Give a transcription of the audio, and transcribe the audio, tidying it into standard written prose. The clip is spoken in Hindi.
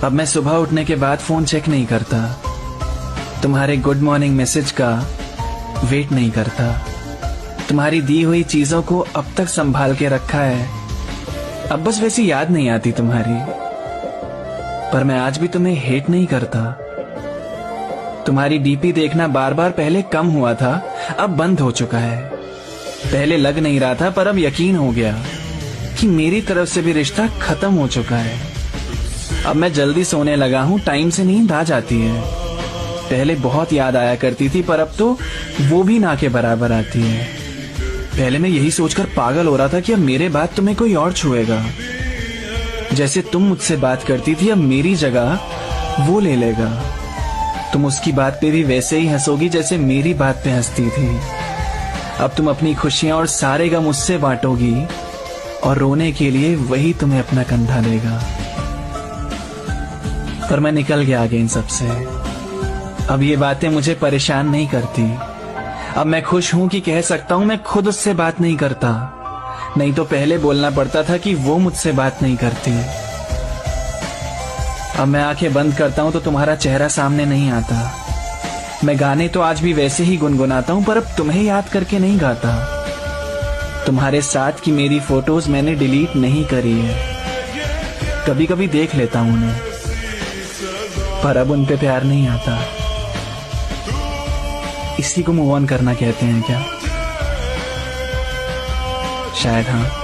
अब मैं सुबह उठने के बाद फोन चेक नहीं करता, तुम्हारे गुड मॉर्निंग मैसेज का वेट नहीं करता। तुम्हारी दी हुई चीजों को अब तक संभाल के रखा है, अब बस वैसी याद नहीं आती तुम्हारी। पर मैं आज भी तुम्हें हेट नहीं करता। तुम्हारी डीपी देखना बार बार पहले कम हुआ था, अब बंद हो चुका है। पहले लग नहीं रहा था, पर अब यकीन हो गया कि मेरी तरफ से भी रिश्ता खत्म हो चुका है। अब मैं जल्दी सोने लगा हूं, टाइम से नींद आ जाती है। पहले बहुत याद आया करती थी, पर अब तो वो भी ना के बराबर आती है। पहले मैं यही सोचकर पागल हो रहा था कि अब मेरे बाद तुम्हें कोई और छुएगा। जैसे तुम मुझसे बात करती थी, अब मेरी जगह वो ले लेगा। तुम उसकी बात पे भी वैसे ही हंसोगी जैसे मेरी बात पे हंसती थी। अब तुम अपनी खुशियां और सारे गम मुझसे बांटोगी, और रोने के लिए वही तुम्हें अपना कंधा देगा। पर मैं निकल गया आगे इन सब से। अब ये बातें मुझे परेशान नहीं करती। अब मैं खुश हूं कि कह सकता हूं मैं खुद उससे बात नहीं करता। नहीं तो पहले बोलना पड़ता था कि वो मुझसे बात नहीं करती। अब मैं आंखें बंद करता हूं तो तुम्हारा चेहरा सामने नहीं आता। मैं गाने तो आज भी वैसे ही गुनगुनाता हूं, पर अब तुम्हें याद करके नहीं गाता। तुम्हारे साथ की मेरी फोटोज मैंने डिलीट नहीं करी है, कभी कभी देख लेता हूं उन्हें, पर अब उन पे प्यार नहीं आता। इसी को मूव ऑन करना कहते हैं क्या? शायद हाँ।